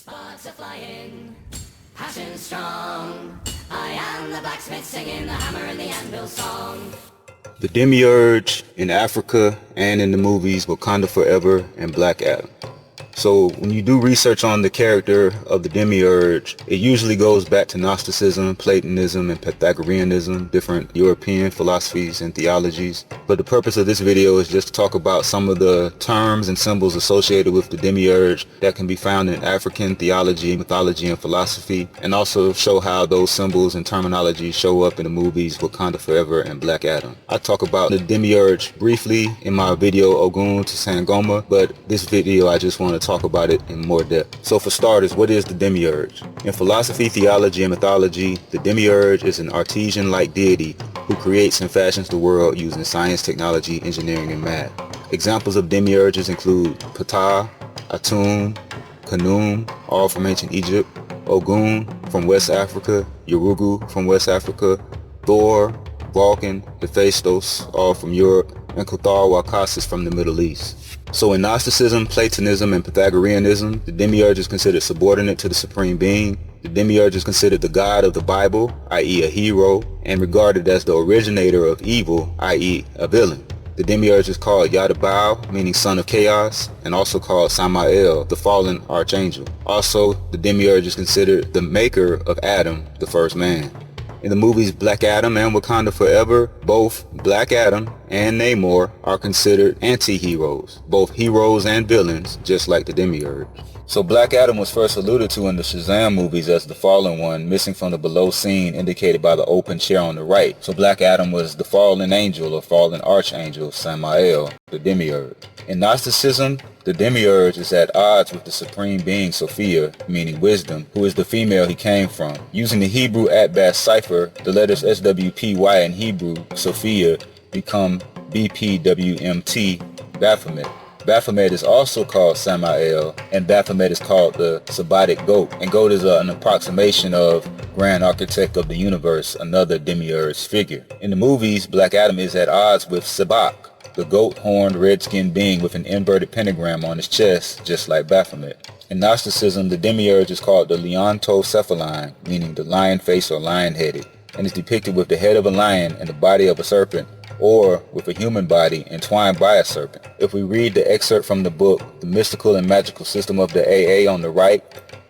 Sparks are flying, passion strong. I am the blacksmith singing the hammer and the anvil song. The Demiurge in Africa and in the movies Wakanda Forever and Black Adam. So when you do research on the character of the Demiurge, it usually goes back to Gnosticism, Platonism, and Pythagoreanism, different European philosophies and theologies. But the purpose of this video is just to talk about some of the terms and symbols associated with the Demiurge that can be found in African theology, mythology, and philosophy, and also show how those symbols and terminology show up in the movies Wakanda Forever and Black Adam. I talk about the Demiurge briefly in my video Ogun to Sangoma, but this video I just want to talk about it in more depth. So for starters, what is the Demiurge? In philosophy, theology, and mythology, the Demiurge is an artesian-like deity who creates and fashions the world using science, technology, engineering, and math. Examples of demiurges include Ptah, Atum, Khnum, all from ancient Egypt, Ogun from West Africa, Urugu from West Africa, Thor, Vulcan, Hephaestus, all from Europe, and Quetzalcoatl from the Middle East. So in Gnosticism, Platonism, and Pythagoreanism, the Demiurge is considered subordinate to the Supreme Being. The Demiurge is considered the god of the Bible, i.e. a hero, and regarded as the originator of evil, i.e. a villain. The Demiurge is called Yadabao, meaning son of chaos, and also called Samael, the fallen archangel. Also, the Demiurge is considered the maker of Adam, the first man. In the movies Black Adam and Wakanda Forever, both Black Adam and Namor are considered anti-heroes, both heroes and villains, just like the Demiurge. So Black Adam was first alluded to in the Shazam movies as the fallen one, missing from the below scene indicated by the open chair on the right. So Black Adam was the fallen angel or fallen archangel, Samael, the Demiurge. In Gnosticism, the Demiurge is at odds with the Supreme Being Sophia, meaning wisdom, who is the female he came from. Using the Hebrew Bast cipher, the letters SWPY in Hebrew, Sophia, become BPWMT, Baphomet. Baphomet is also called Samael, and Baphomet is called the Sabbatic goat, and goat is an approximation of Grand Architect of the Universe, another Demiurge figure. In the movies, Black Adam is at odds with Sabbac, the goat-horned, red-skinned being with an inverted pentagram on his chest, just like Baphomet. In Gnosticism, the Demiurge is called the Leontocephaline, meaning the lion-faced or lion-headed, and is depicted with the head of a lion and the body of a serpent, or with a human body entwined by a serpent. If we read the excerpt from the book, The Mystical and Magical System of the AA on the right,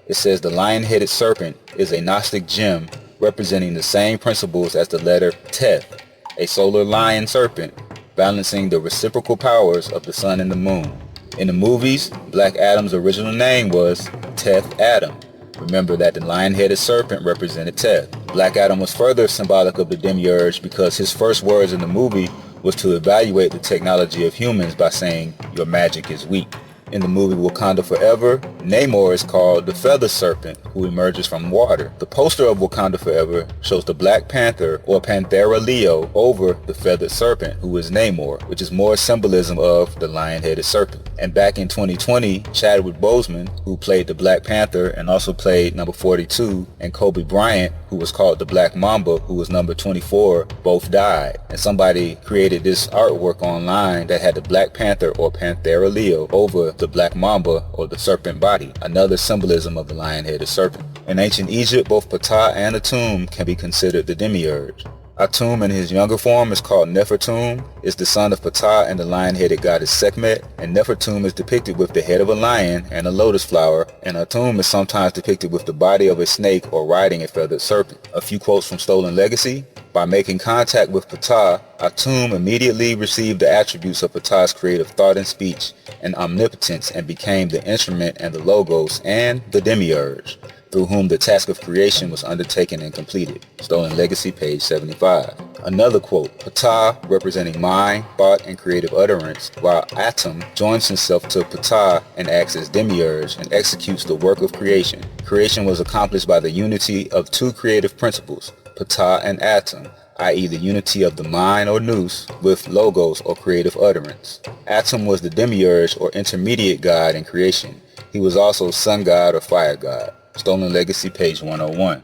it says the lion-headed serpent is a Gnostic gem representing the same principles as the letter Teth, a solar lion serpent, balancing the reciprocal powers of the sun and the moon. In the movies, Black Adam's original name was Teth Adam. Remember that the lion-headed serpent represented Teth. Black Adam was further symbolic of the Demiurge because his first words in the movie was to evaluate the technology of humans by saying, "Your magic is weak." In the movie Wakanda Forever, Namor is called the Feather Serpent, who emerges from water. The poster of Wakanda Forever shows the Black Panther, or Panthera Leo, over the Feathered Serpent, who is Namor, which is more symbolism of the lion-headed serpent. And back in 2020, Chadwick Boseman, who played the Black Panther and also played number 42, and Kobe Bryant, who was called the Black Mamba, who was number 24, both died. And somebody created this artwork online that had the Black Panther, or Panthera Leo, over the Black Mamba, or the serpent body, another symbolism of the lion-headed serpent. In ancient Egypt, both Ptah and Atum can be considered the Demiurge. Atum in his younger form is called Nefertem, is the son of Ptah and the lion-headed goddess Sekhmet, and Nefertem is depicted with the head of a lion and a lotus flower, and Atum is sometimes depicted with the body of a snake or riding a feathered serpent. A few quotes from Stolen Legacy. By making contact with Ptah, Atum immediately received the attributes of Ptah's creative thought and speech and omnipotence and became the instrument and the logos and the Demiurge, through whom the task of creation was undertaken and completed. Stolen Legacy, page 75. Another quote, Ptah representing mind, thought, and creative utterance, while Atum joins himself to Ptah and acts as Demiurge and executes the work of creation. Creation was accomplished by the unity of two creative principles, Ptah and Atum, i.e. the unity of the mind or nous with logos or creative utterance. Atum was the Demiurge or intermediate god in creation. He was also sun god or fire god. Stolen Legacy, page 101.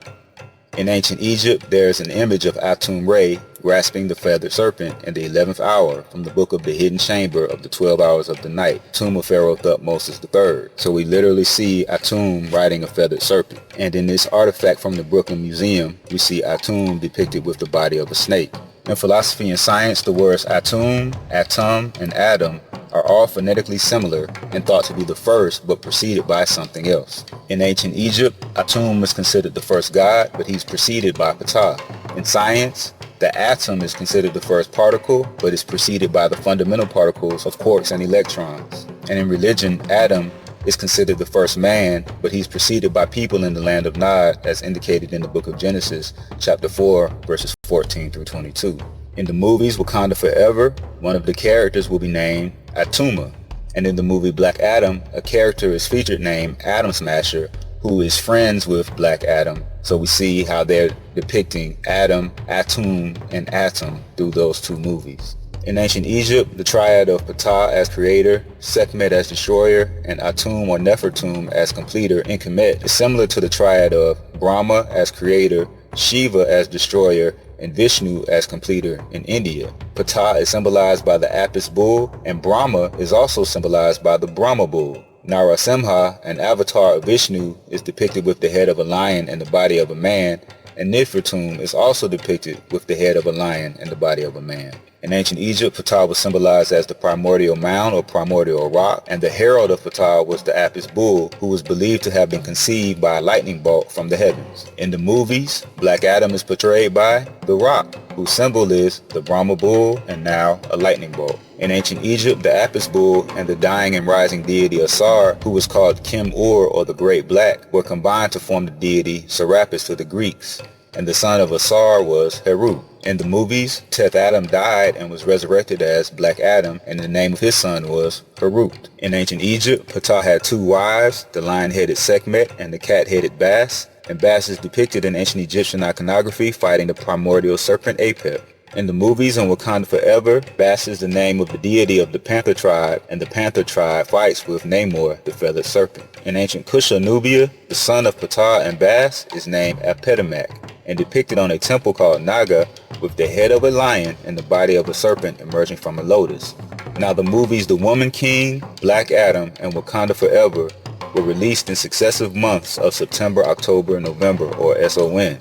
In ancient Egypt, there is an image of Atum Re, grasping the feathered serpent in the 11th hour from the book of the hidden chamber of the 12 hours of the night, tomb of Pharaoh Thutmose III. So we literally see Atum riding a feathered serpent. And in this artifact from the Brooklyn Museum, we see Atum depicted with the body of a snake. In philosophy and science, the words Atum, Atum, and Atom are all phonetically similar and thought to be the first, but preceded by something else. In ancient Egypt, Atum is considered the first god, but he's preceded by Ptah. In science, the atom is considered the first particle, but is preceded by the fundamental particles of quarks and electrons. And in religion, Adam is considered the first man, but he's preceded by people in the land of Nod, as indicated in the book of Genesis, chapter 4, verses 14 through 22. In the movies Wakanda Forever, one of the characters will be named Atuma. And in the movie Black Adam, a character is featured named Atom Smasher, who is friends with Black Adam. So we see how they're depicting Adam, Atum, and Atom through those two movies. In ancient Egypt, the triad of Ptah as creator, Sekhmet as destroyer, and Atum or Nefertem as completer in Kemet is similar to the triad of Brahma as creator, Shiva as destroyer, and Vishnu as completer in India. Ptah is symbolized by the Apis bull, and Brahma is also symbolized by the Brahma bull. Narasimha, an avatar of Vishnu, is depicted with the head of a lion and the body of a man, and Nefertem is also depicted with the head of a lion and the body of a man. In ancient Egypt, Ptah was symbolized as the primordial mound or primordial rock, and the herald of Ptah was the Apis bull, who was believed to have been conceived by a lightning bolt from the heavens. In the movies, Black Adam is portrayed by the Rock, whose symbol is the Brahma bull and now a lightning bolt. In ancient Egypt, the Apis bull and the dying and rising deity Asar, who was called Kim-Ur or the Great Black, were combined to form the deity Serapis to the Greeks, and the son of Asar was Heru. In the movies, Teth Adam died and was resurrected as Black Adam, and the name of his son was Harut. In ancient Egypt, Ptah had two wives, the lion-headed Sekhmet and the cat-headed Bast, and Bast is depicted in ancient Egyptian iconography fighting the primordial serpent Apep. In the movies on Wakanda Forever, Bast is the name of the deity of the Panther tribe, and the Panther tribe fights with Namor, the feathered serpent. In ancient Kusha Nubia, the son of Ptah and Bast is named Apedemak, and depicted on a temple called Naga with the head of a lion and the body of a serpent emerging from a lotus. Now the movies The Woman King, Black Adam, and Wakanda Forever were released in successive months of September, October, and November, or SON.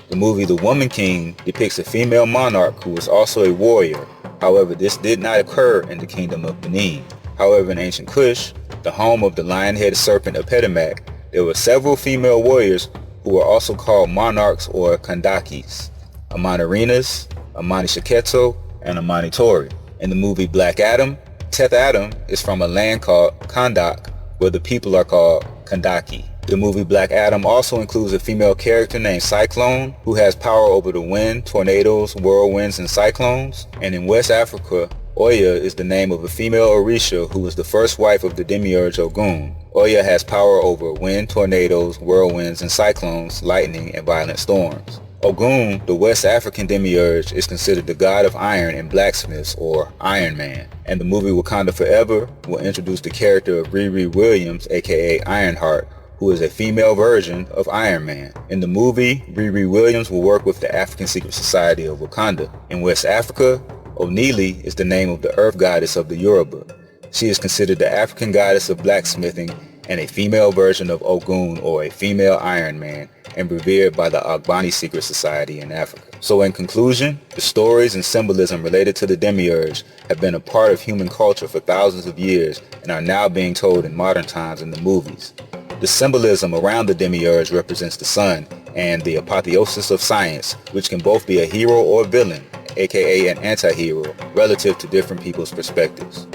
The movie The Woman King depicts a female monarch who was also a warrior. However, this did not occur in the kingdom of Benin. However, in ancient Kush, the home of the lion-headed serpent Apedemak, there were several female warriors who were also called monarchs or Kandakis, Amanarinas, Amani Shaketo, and Amani Tori. In the movie Black Adam, Teth Adam is from a land called Kahndaq, where the people are called Kandake. The movie Black Adam also includes a female character named Cyclone, who has power over the wind, tornadoes, whirlwinds, and cyclones. And in West Africa, Oya is the name of a female Orisha who was the first wife of the Demiurge Ogun. Oya has power over wind, tornadoes, whirlwinds, and cyclones, lightning, and violent storms. Ogun, the West African Demiurge, is considered the god of iron and blacksmiths, or Iron Man. And the movie Wakanda Forever will introduce the character of Riri Williams, aka Ironheart, who is a female version of Iron Man. In the movie, Riri Williams will work with the African Secret Society of Wakanda. In West Africa, Onile is the name of the earth goddess of the Yoruba. She is considered the African goddess of blacksmithing and a female version of Ogun, or a female Iron Man, and revered by the Ogbani Secret Society in Africa. So in conclusion, the stories and symbolism related to the Demiurge have been a part of human culture for thousands of years and are now being told in modern times in the movies. The symbolism around the Demiurge represents the sun and the apotheosis of science, which can both be a hero or villain, aka an anti-hero, relative to different people's perspectives.